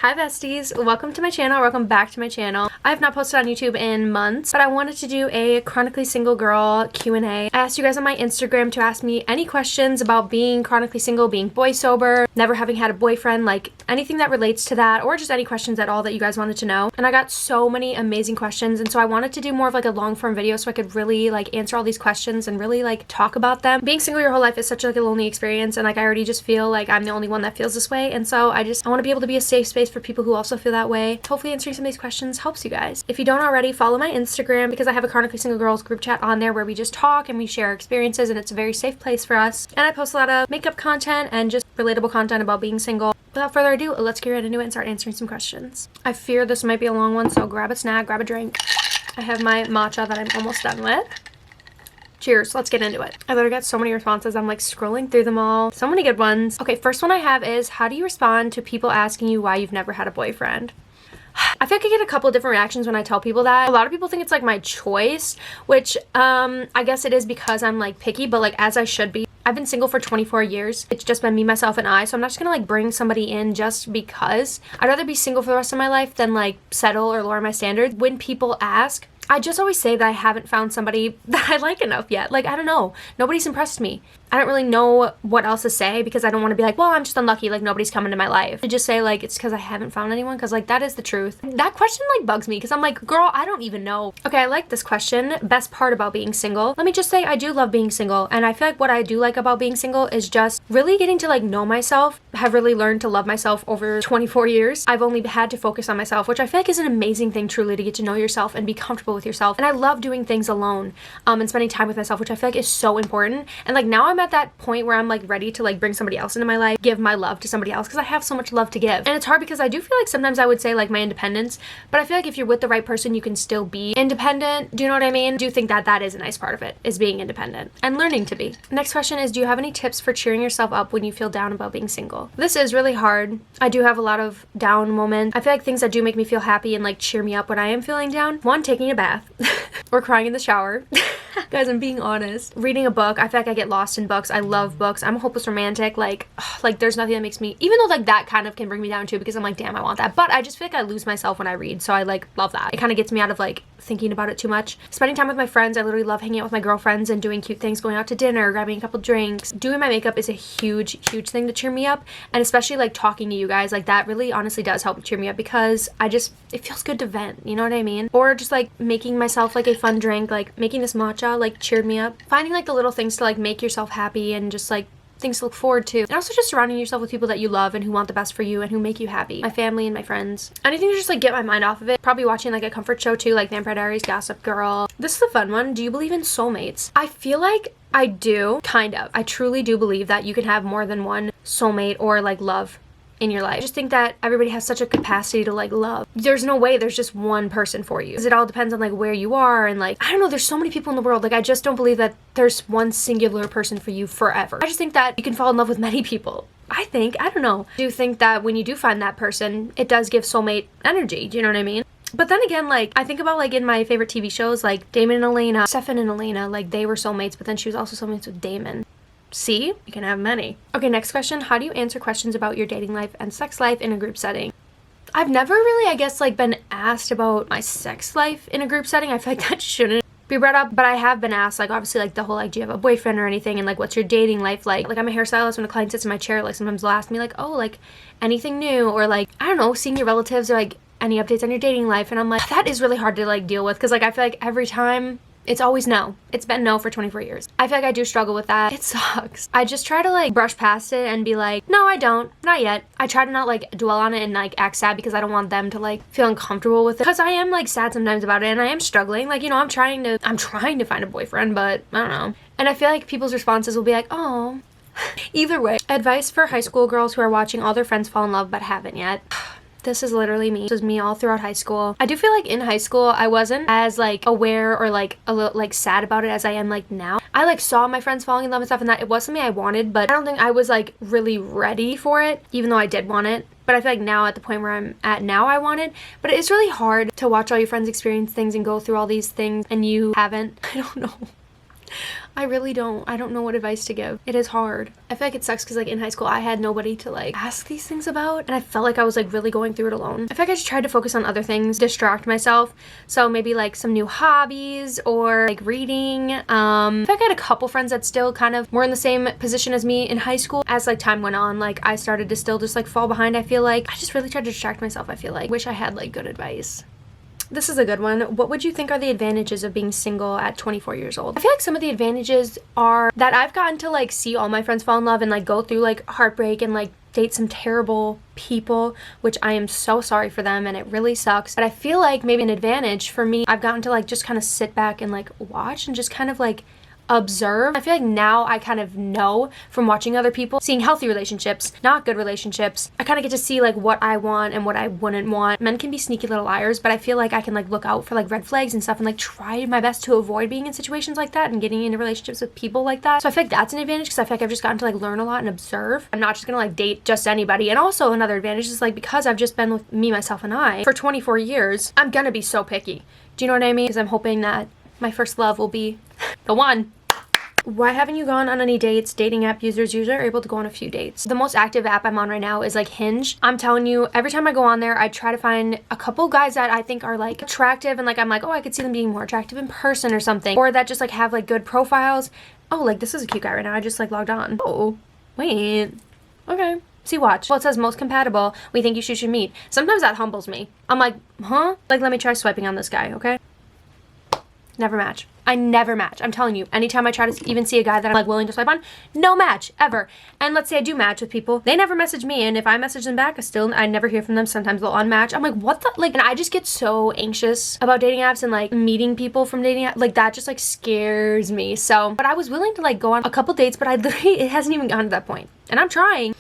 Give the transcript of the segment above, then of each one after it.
Hi besties, welcome to my channel, welcome back to my channel. I have not posted on YouTube in months, but I wanted to do a chronically single girl Q&A. I asked you guys on my Instagram to ask me any questions about being chronically single, being boy sober, never having had a boyfriend, like anything that relates to that, or just any questions at all that you guys wanted to know. And I got so many amazing questions, and so I wanted to do more of like a long form video so I could really like answer all these questions and really like talk about them. Being single your whole life is such like a lonely experience, and like I already just feel like I'm the only one that feels this way, and so I want to be able to be a safe space for people who also feel that way. Hopefully answering some of these questions helps you guys. If you don't already, follow my Instagram because I have a chronically single girls group chat on there where we just talk and we share our experiences, and it's a very safe place for us. And I post a lot of makeup content and just relatable content about being single. Without further ado, let's get right into it and start answering some questions. I fear this might be a long one, so grab a snack, grab a drink. I have my matcha that I'm almost done with. Cheers, let's get into it. I literally got so many responses. I'm like scrolling through them all. So many good ones. Okay, first one I have is, how do you respond to people asking you why you've never had a boyfriend? I feel like I get a couple of different reactions when I tell people that. A lot of people think it's like my choice, which I guess it is because I'm like picky, but like as I should be. I've been single for 24 years. It's just been me, myself, and I, so I'm not just gonna like bring somebody in just because. I'd rather be single for the rest of my life than like settle or lower my standards. When people ask, I just always say that I haven't found somebody that I like enough yet. Like, I don't know. Nobody's impressed me. I don't really know what else to say because I don't want to be like, well, I'm just unlucky, like nobody's coming to my life. I just say like, it's because I haven't found anyone, because like that is the truth. That question like bugs me because I'm like, girl, I don't even know. Okay, I like this question. Best part about being single. Let me just say I do love being single, and I feel like what I do like about being single is just really getting to like know myself. Have really learned to love myself over 24 years. I've only had to focus on myself, which I feel like is an amazing thing truly, to get to know yourself and be comfortable with yourself. And I love doing things alone and spending time with myself, which I feel like is so important. And like now I'm at that point where I'm like ready to like bring somebody else into my life, give my love to somebody else, because I have so much love to give. And it's hard because I do feel like sometimes I would say like my independence, but I feel like if you're with the right person you can still be independent. Do you know what I mean? I do think that that is a nice part of it, is being independent and learning to be. Next question is, do you have any tips for cheering yourself up when you feel down about being single? This is really hard. I do have a lot of down moments. I feel like things that do make me feel happy and like cheer me up when I am feeling down. One, taking a bath or crying in the shower. Guys, I'm being honest. Reading a book. I feel like I get lost in books. I love books. I'm a hopeless romantic. Like there's nothing that makes me, even though like that kind of can bring me down too, because I'm like, damn, I want that. But I just feel like I lose myself when I read. So I like love that. It kind of gets me out of like thinking about it too much. Spending time with my friends. I literally love hanging out with my girlfriends and doing cute things, going out to dinner, grabbing a couple drinks. Doing my makeup is a huge thing to cheer me up. And especially like talking to you guys, like that really honestly does help cheer me up, because it feels good to vent, you know what I mean? Or just like making myself like a fun drink, like making this matcha like cheered me up. Finding like the little things to like make yourself happy and just like things to look forward to. And also just surrounding yourself with people that you love and who want the best for you and who make you happy. My family and my friends. Anything to just like get my mind off of it. Probably watching like a comfort show too, like Vampire Diaries, Gossip Girl. This is a fun one. Do you believe in soulmates? I feel like I do, kind of. I truly do believe that you can have more than one soulmate or like love in your life. I just think that everybody has such a capacity to like love. There's no way there's just one person for you, because it all depends on like where you are, and like I don't know, there's so many people in the world. Like I just don't believe that there's one singular person for you forever. I just think that you can fall in love with many people. I don't know. I do think that when you do find that person, it does give soulmate energy. Do you know what I mean? But then again, like I think about like in my favorite TV shows, like Damon and Elena, Stefan and Elena, like they were soulmates, but then she was also soulmates with Damon. See? You can have many. Okay, next question. How do you answer questions about your dating life and sex life in a group setting? I've never really, I guess, like been asked about my sex life in a group setting. I feel like that shouldn't be brought up, but I have been asked, like obviously like the whole like, do you have a boyfriend or anything, and like what's your dating life like? Like I'm a hairstylist. When a client sits in my chair, like sometimes they'll ask me like, oh, like anything new, or like I don't know, seeing your relatives, or like any updates on your dating life. And I'm like, that is really hard to like deal with, because like I feel like every time it's always no. It's been no for 24 years. I feel like I do struggle with that. It sucks. I just try to like brush past it and be like, no, I don't. Not yet. I try to not like dwell on it and like act sad, because I don't want them to like feel uncomfortable with it. Because I am like sad sometimes about it, and I am struggling. Like, you know, I'm trying to find a boyfriend, but I don't know. And I feel like people's responses will be like, oh. Either way. Advice for high school girls who are watching all their friends fall in love but haven't yet. This is literally me. This was me all throughout high school. I do feel like in high school I wasn't as like aware or like a little like sad about it as I am like now. I like saw my friends falling in love and stuff, and that it was something I wanted, but I don't think I was like really ready for it, even though I did want it. But I feel like now at the point where I'm at now, I want it. But it's really hard to watch all your friends experience things and go through all these things and you haven't. I don't know. I really don't. I don't know what advice to give. It is hard. I feel like it sucks because like in high school I had nobody to like ask these things about, and I felt like I was like really going through it alone. I feel like I just tried to focus on other things, distract myself. So maybe like some new hobbies or like reading. I feel like I had a couple friends that still kind of were in the same position as me in high school. As like time went on, like I started to still just like fall behind. I feel like I just really tried to distract myself. I feel like wish I had like good advice. This is a good one. What would you think are the advantages of being single at 24 years old? I feel like some of the advantages are that I've gotten to like see all my friends fall in love and like go through like heartbreak and like date some terrible people, which I am so sorry for them and it really sucks. But I feel like maybe an advantage for me, I've gotten to like just kind of sit back and like watch and just kind of like observe. I feel like now I kind of know from watching other people, seeing healthy relationships, not good relationships. I kind of get to see like what I want and what I wouldn't want. Men can be sneaky little liars, but I feel like I can like look out for like red flags and stuff and like try my best to avoid being in situations like that and getting into relationships with people like that. So I feel like that's an advantage because I feel like I've just gotten to like learn a lot and observe. I'm not just gonna like date just anybody. And also another advantage is like because I've just been with me, myself, and I for 24 years, I'm gonna be so picky. Do you know what I mean? Because I'm hoping that my first love will be the one. Why haven't you gone on any dates? Dating app users usually are able to go on a few dates. The most active app I'm on right now is like Hinge. I'm telling you, every time I go on there, I try to find a couple guys that I think are like attractive and like I'm like, oh, I could see them being more attractive in person or something. Or that just like have like good profiles. Oh, like this is a cute guy right now. I just like logged on. Oh, wait. Okay. See, watch. Well, it says most compatible. We think you should meet. Sometimes that humbles me. I'm like, huh? Like, let me try swiping on this guy, okay? Never match. I never match. I'm telling you, anytime I try to even see a guy that I'm like willing to swipe on, no match ever. And let's say I do match with people, they never message me, and if I message them back, I never hear from them. Sometimes they'll unmatch. I'm like, what the, like, and I just get so anxious about dating apps and like meeting people from dating apps. Like that just like scares me. So, but I was willing to like go on a couple dates, but I literally, it hasn't even gotten to that point, and I'm trying.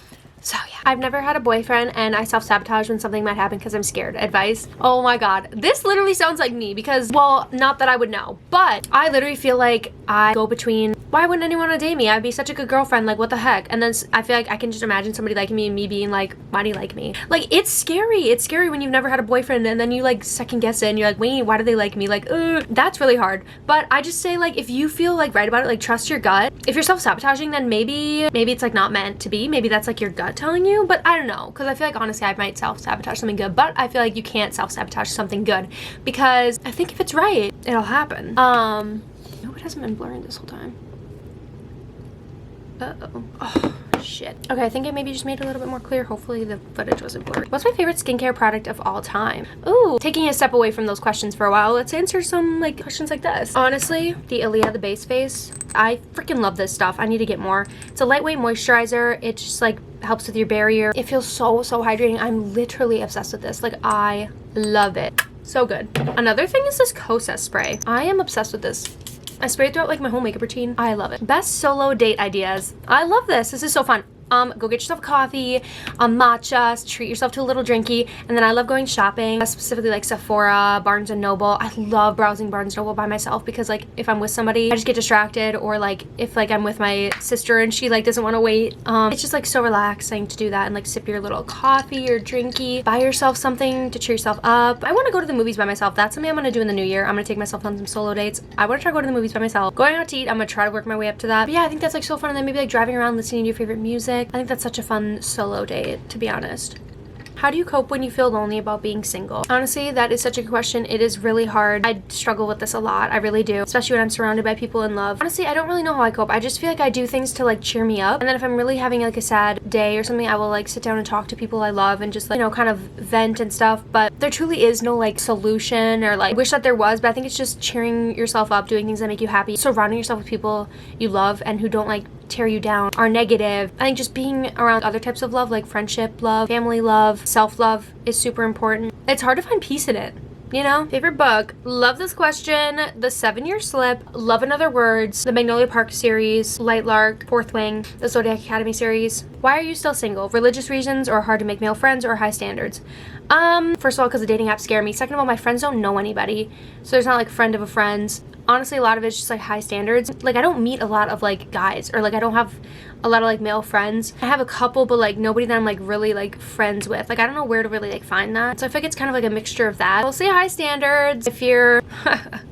So yeah, I've never had a boyfriend and I self-sabotage when something might happen because I'm scared. Advice? Oh my god. This literally sounds like me because, well, not that I would know, but I literally feel like I go between, why wouldn't anyone want to date me? I'd be such a good girlfriend, like what the heck? And then I feel like I can just imagine somebody liking me and me being like, why do you like me? Like, it's scary. It's scary when you've never had a boyfriend and then you like second guess it and you're like, wait, why do they like me? Like, that's really hard. But I just say like, if you feel like right about it, like trust your gut. If you're self-sabotaging, then maybe it's like not meant to be. Maybe that's like your gut telling you, but I don't know, because I feel like honestly I might self-sabotage something good, but I feel like you can't self-sabotage something good because I think if it's right, it'll happen. I hope it hasn't been blurring this whole time. Uh-oh. Oh, shit. Okay, I think I maybe just made it a little bit more clear. Hopefully the footage wasn't blurry. What's my favorite skincare product of all time? Ooh, taking a step away from those questions for a while, let's answer some like questions like this. Honestly, the Ilia, the base face, I freaking love this stuff. I need to get more. It's a lightweight moisturizer. It just like helps with your barrier. It feels so hydrating. I'm literally obsessed with this. Like, I love it. So good. Another thing is this Kosas spray. I am obsessed with this. I spray it throughout like my whole makeup routine. I love it. Best solo date ideas. I love this. This is so fun. Go get yourself a coffee, a matcha, treat yourself to a little drinky, and then I love going shopping, specifically like Sephora, Barnes & Noble. I love browsing Barnes & Noble by myself because like if I'm with somebody, I just get distracted, or like if like I'm with my sister and she like doesn't want to wait. It's just like so relaxing to do that and like sip your little coffee or drinky, buy yourself something to cheer yourself up. I want to go to the movies by myself. That's something I'm going to do in the new year. I'm going to take myself on some solo dates. I want to try going to the movies by myself. Going out to eat, I'm going to try to work my way up to that. But yeah, I think that's like so fun. And then maybe like driving around listening to your favorite music. I think that's such a fun solo date, to be honest. How do you cope when you feel lonely about being single? Honestly, that is such a good question. It is really hard. I struggle with this a lot. I really do. Especially when I'm surrounded by people in love. Honestly, I don't really know how I cope. I just feel like I do things to like cheer me up. And then if I'm really having like a sad day or something, I will like sit down and talk to people I love and just like, you know, kind of vent and stuff. But there truly is no like solution, or like, I wish that there was, but I think it's just cheering yourself up, doing things that make you happy, surrounding yourself with people you love and who don't like tear you down, are negative. I think just being around other types of love, like friendship love, family love, self-love, is super important. It's hard to find peace in it, you know? Favorite book? Love this question. The 7-Year Slip, Love in Other Words, the Magnolia Park series, Light Lark, Fourth Wing, the Zodiac Academy series. Why are you still single? Religious reasons, or hard to make male friends, or high standards? First of all, because the dating apps scare me. Second of all, my friends don't know anybody, so there's not like a friend of a friend's. honestly a lot of it's just like high standards. Like I don't meet a lot of like guys, or like I don't have a lot of like male friends. I have a couple, but like nobody that I'm like really like friends with. Like I don't know where to really like find that. So I feel like it's kind of like a mixture of that. We'll say high standards. If you're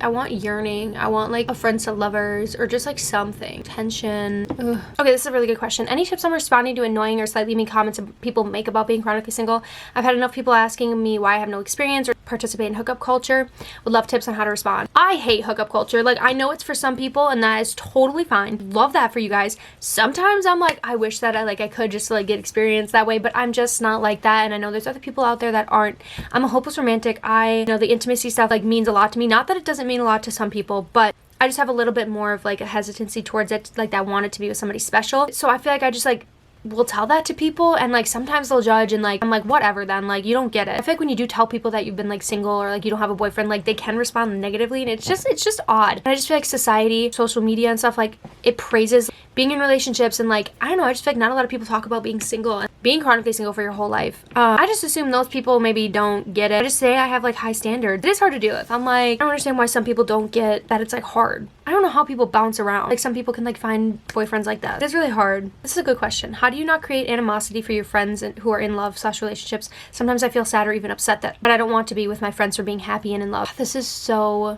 I want yearning, I want like a friends to lovers, or just like something. Tension. Ugh. Okay, this is a really good question. Any tips on responding to annoying or slightly mean comments people make about being chronically single? I've had enough people asking me why I have no experience or participate in hookup culture. Would love tips on how to respond. I hate hookup culture. Like I know it's for some people and that is totally fine. Love that for you guys. Sometimes I'm like, I wish that I could just like get experience that way, but I'm just not like that. And I know there's other people out there that aren't. I'm a hopeless romantic. I know the intimacy stuff like means a lot to me. Not that it doesn't mean a lot to some people, but I just have a little bit more of like a hesitancy towards it, like that I want it to be with somebody special. So I feel like I just like will tell that to people, and like sometimes they'll judge, and like I'm like whatever then, like you don't get it. I feel like when you do tell people that you've been like single or like you don't have a boyfriend, like they can respond negatively, and it's just odd. And I just feel like society, social media and stuff, like it praises being in relationships, and like I don't know, I just feel like not a lot of people talk about being single and being chronically single for your whole life. I just assume those people maybe don't get it. I just say I have like high standards. It is hard to deal with. I'm like, I don't understand why some people don't get that it's like hard. I don't know how people bounce around. Like some people can like find boyfriends like that. It's really hard. This is a good question. How do you not create animosity for your friends who are in love/relationships? Sometimes I feel sad or even upset but I don't want to be with my friends for being happy and in love. This is so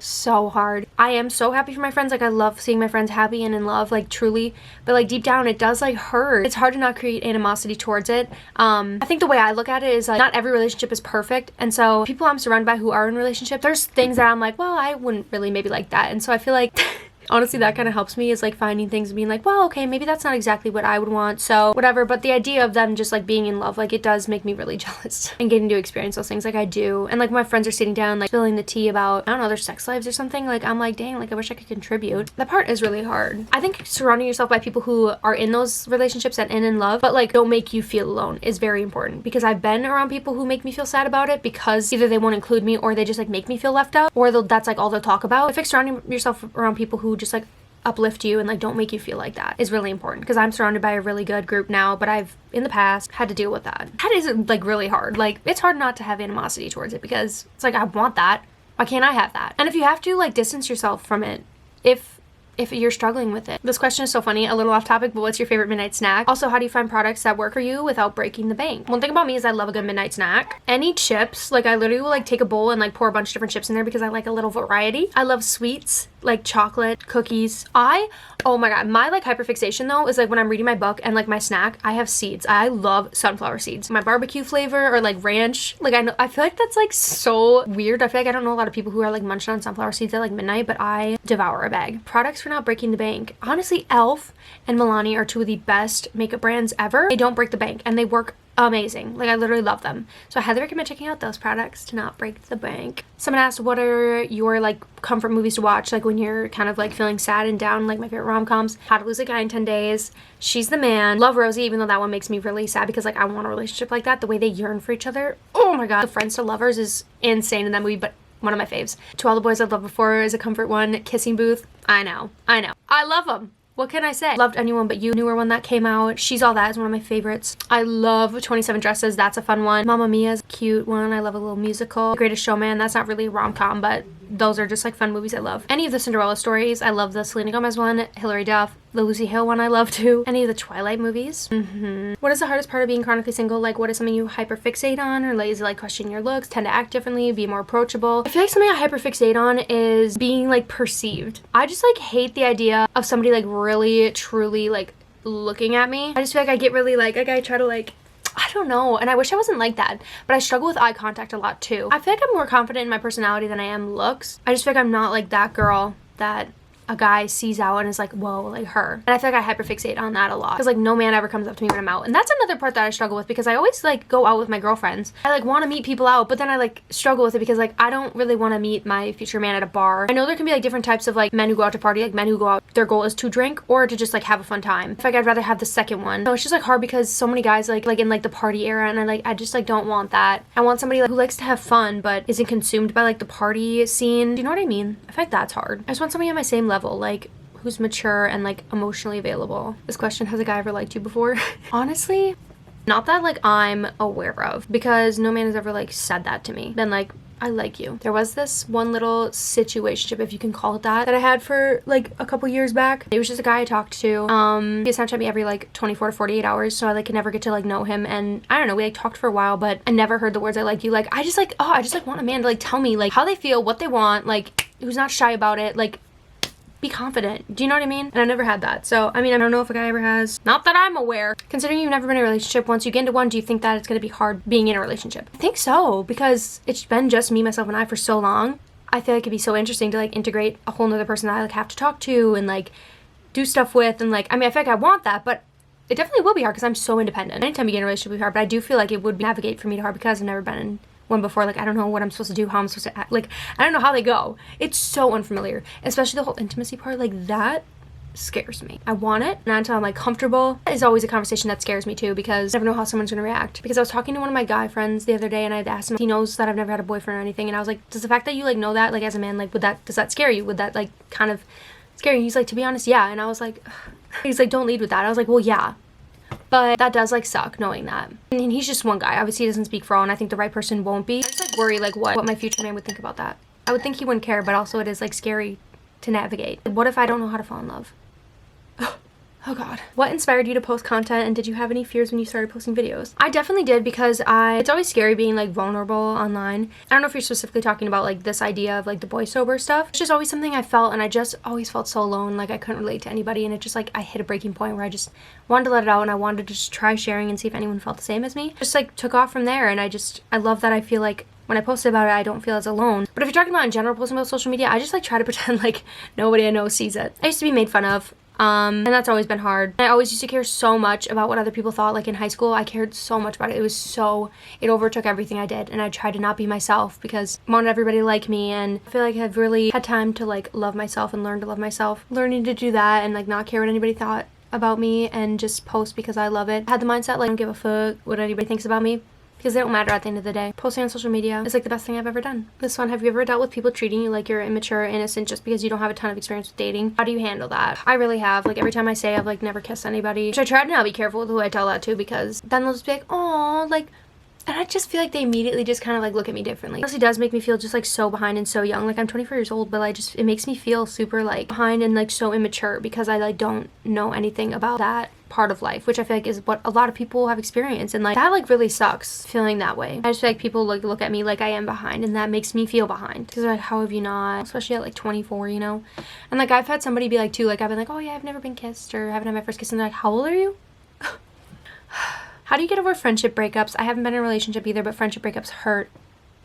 hard. I am so happy for my friends. Like I love seeing my friends happy and in love, like truly. But like deep down it does like hurt. It's hard to not create animosity towards it. I think the way I look at it is like not every relationship is perfect. And so people I'm surrounded by who are in relationships, there's things that I'm like, well, I wouldn't really maybe like that. And so I feel like honestly that kind of helps me, is like finding things and being like, well, okay, maybe that's not exactly what I would want, so whatever. But the idea of them just like being in love, like it does make me really jealous, and getting to experience those things like I do. And like my friends are sitting down like spilling the tea about, I don't know, their sex lives or something, like I'm like, dang, like I wish I could contribute. That part is really hard. I think surrounding yourself by people who are in those relationships and in love but like don't make you feel alone is very important, because I've been around people who make me feel sad about it because either they won't include me or they just like make me feel left out, or that's like all they'll talk about. I think surrounding yourself around people who just like uplift you and like don't make you feel like that is really important, because I'm surrounded by a really good group now, but I've in the past had to deal with that. That is like really hard. Like it's hard not to have animosity towards it, because it's like I want that, why can't I have that? And if you have to, like distance yourself from it if you're struggling with it. This question is so funny, a little off topic, but what's your favorite midnight snack? Also, how do you find products that work for you without breaking the bank? One thing about me is I love a good midnight snack. Any chips, like I literally will like take a bowl and like pour a bunch of different chips in there because I like a little variety. I love sweets, like chocolate, cookies. Oh my god, my like hyperfixation though is like when I'm reading my book and like my snack, I have seeds. I love sunflower seeds. My barbecue flavor or like ranch, like I feel like that's like so weird. I feel like I don't know a lot of people who are like munching on sunflower seeds at like midnight, but I devour a bag. Products for not breaking the bank. Honestly, e.l.f. and Milani are two of the best makeup brands ever. They don't break the bank and they work amazing. Like I literally love them. So I highly recommend checking out those products to not break the bank. Someone asked, what are your like comfort movies to watch like when you're kind of like feeling sad and down? Like my favorite rom-coms, How to Lose a Guy in 10 Days, She's the Man, love Rosie, even though that one makes me really sad because like I want a relationship like that. The way they yearn for each other, oh my god. The Friends to Lovers is insane in that movie, but one of my faves. To All the Boys I've Loved Before is a comfort one. Kissing Booth, I know, I love them. What can I say? Loved Anyone But You, newer one that came out. She's All That is one of my favorites. I love 27 Dresses, that's a fun one. Mamma Mia's a cute one. I love a little musical. Greatest Showman, that's not really a rom-com, but those are just like fun movies I love. Any of the Cinderella stories, I love the Selena Gomez one, Hilary Duff, the Lucy Hale one I love too. Any of the Twilight movies. What is the hardest part of being chronically single? Like what is something you hyperfixate on, or lazy, like question your looks, tend to act differently, be more approachable? I feel like something I hyperfixate on is being like perceived. I just like hate the idea of somebody like really truly like looking at me. I just feel like I get really like I try to like, I don't know, and I wish I wasn't like that, but I struggle with eye contact a lot too. I feel like I'm more confident in my personality than I am looks. I just feel like I'm not like that girl that a guy sees out and is like, whoa, like her. And I feel like I hyperfixate on that a lot, because like no man ever comes up to me when I'm out. And that's another part that I struggle with, because I always like go out with my girlfriends. I like want to meet people out, but then I like struggle with it because like I don't really want to meet my future man at a bar. I know there can be like different types of like men who go out to party, like men who go out, their goal is to drink or to just like have a fun time. I feel like I'd rather have the second one. So it's just like hard because so many guys like in like the party era, and I just like don't want that. I want somebody like who likes to have fun but isn't consumed by like the party scene. Do you know what I mean? I feel like that's hard. I just want somebody on my same level, like who's mature and like emotionally available. This question, has a guy ever liked you before? Honestly, not that like I'm aware of, because no man has ever like said that to me. Been like, I like you. There was this one little situationship, if you can call it that I had for like a couple years back. It was just a guy I talked to. He Snapchat me every like 24 to 48 hours, so I like could never get to like know him. And I don't know, we like talked for a while, but I never heard the words I like you. Like I just like want a man to like tell me like how they feel, what they want, like who's not shy about it, like be confident. Do you know what I mean? And I never had that. So, I mean, I don't know if a guy ever has. Not that I'm aware. Considering you've never been in a relationship, once you get into one, do you think that it's going to be hard being in a relationship? I think so, because it's been just me, myself, and I for so long. I feel like it'd be so interesting to like integrate a whole nother person that I like have to talk to and like do stuff with. And like, I mean, I feel like I want that, but it definitely will be hard because I'm so independent. Anytime you get in a relationship, it'll be hard, but I do feel like it would navigate for me to hard because I've never been in one before. Like I don't know what I'm supposed to do, how I'm supposed to act. Like I don't know how they go. It's so unfamiliar, especially the whole intimacy part. Like that scares me. I want it, not until I'm like comfortable. Is always a conversation that scares me too, because I never know how someone's gonna react. Because I was talking to one of my guy friends the other day and I'd asked him if he knows that I've never had a boyfriend or anything, and I was like, does the fact that you like know that like as a man, like does that scare you? Would that like kind of scare you? He's like, to be honest, yeah. And I was like, he's like, don't lead with that. I was like, well, yeah. But that does like suck knowing that. And he's just one guy. Obviously he doesn't speak for all, and I think the right person won't be. I just like worry like what my future man would think about that. I would think he wouldn't care, but also it is like scary to navigate. What if I don't know how to fall in love? Oh god. What inspired you to post content, and did you have any fears when you started posting videos? I definitely did, because it's always scary being like vulnerable online. I don't know if you're specifically talking about like this idea of like the boy sober stuff. It's just always something I felt, and I just always felt so alone. Like I couldn't relate to anybody, and it just like I hit a breaking point where I just wanted to let it out, and I wanted to just try sharing and see if anyone felt the same as me. Just like took off from there, and I love that I feel like when I post about it, I don't feel as alone. But if you're talking about in general posting about social media, I just like try to pretend like nobody I know sees it. I used to be made fun of. And that's always been hard. I always used to care so much about what other people thought. Like in high school, I cared so much about it. It overtook everything I did, and I tried to not be myself because I wanted everybody to like me. And I feel like I've really had time to like love myself and learn to love myself. Learning to do that and like not care what anybody thought about me and just post because I love it. I had the mindset like I don't give a fuck what anybody thinks about me, because they don't matter at the end of the day. Posting on social media is like the best thing I've ever done. This one, have you ever dealt with people treating you like you're immature or innocent just because you don't have a ton of experience with dating? How do you handle that? I really have. Like every time I say I've like never kissed anybody, which I try to now be careful with who I tell that to, because then they'll just be like, oh, like, and I just feel like they immediately just kind of like look at me differently. It honestly does make me feel just like so behind and so young. Like I'm 24 years old, but it makes me feel super like behind and like so immature because I like don't know anything about that part of life, which I feel like is what a lot of people have experienced, and like that like really sucks feeling that way. I just feel like people look at me like I am behind, and that makes me feel behind, because like, how have you not, especially at like 24, you know? And like I've had somebody be like too, like I've been like, oh yeah, I've never been kissed or haven't had my first kiss, and they're like, how old are you? How do you get over friendship breakups? I haven't been in a relationship either, but friendship breakups hurt.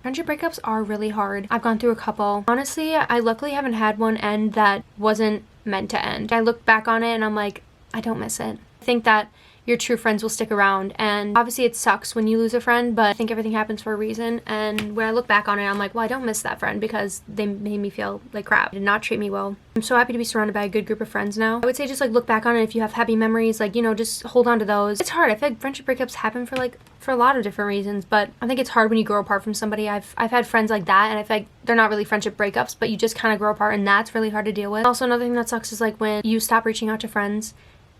Friendship breakups are really hard. I've gone through a couple. Honestly, I luckily haven't had one end that wasn't meant to end. I look back on it and I'm like, I don't miss it. I think that your true friends will stick around, and obviously it sucks when you lose a friend, but I think everything happens for a reason. And when I look back on it, I'm like, well, I don't miss that friend because they made me feel like crap, did not treat me well. I'm so happy to be surrounded by a good group of friends now. I would say just like look back on it. If you have happy memories, like, you know, just hold on to those. It's hard. I feel like friendship breakups happen for a lot of different reasons, but I think it's hard when you grow apart from somebody. I've had friends like that, and I feel like they're not really friendship breakups, but you just kind of grow apart, and that's really hard to deal with. Also, another thing that sucks is like when you stop reaching out to friends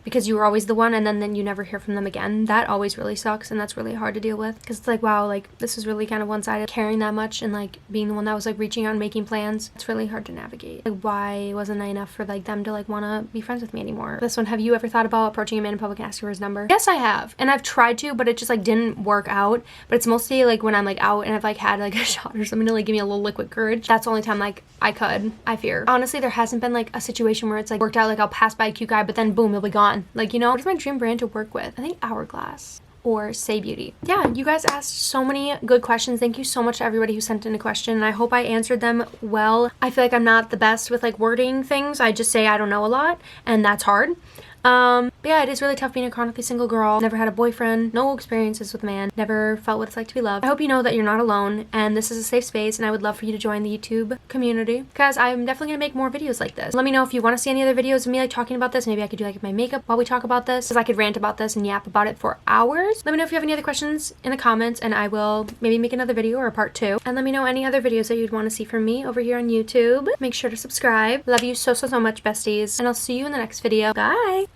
because you were always the one, and then you never hear from them again. That always really sucks, and that's really hard to deal with, because it's like, wow, like this is really kind of one-sided, caring that much and like being the one that was like reaching out and making plans. It's really hard to navigate. Like, why wasn't I enough for like them to like want to be friends with me anymore? This one, have you ever thought about approaching a man in public and asking for his number? Yes, I have, and I've tried to, but it just like didn't work out. But it's mostly like when I'm like out and I've like had like a shot or something to like give me a little liquid courage. That's the only time like I fear. Honestly, there hasn't been like a situation where it's like worked out, like I'll pass by a cute guy, but then boom, he'll be gone. Like, you know, what is my dream brand to work with? I think Hourglass or Say Beauty. Yeah, you guys asked so many good questions. Thank you so much to everybody who sent in a question, and I hope I answered them well. I feel like I'm not the best with like wording things. I just say I don't know a lot, and that's hard. But yeah, it is really tough being a chronically single girl. Never had a boyfriend, no experiences with a man, never felt what it's like to be loved. I hope you know that you're not alone, and this is a safe space, and I would love for you to join the YouTube community, because I'm definitely gonna make more videos like this. Let me know if you want to see any other videos of me like talking about this. Maybe I could do like my makeup while we talk about this, because I could rant about this and yap about it for hours. Let me know if you have any other questions in the comments, and I will maybe make another video or a part 2. And let me know any other videos that you'd want to see from me over here on YouTube. Make sure to subscribe. Love you so much, besties, and I'll see you in the next video. Bye!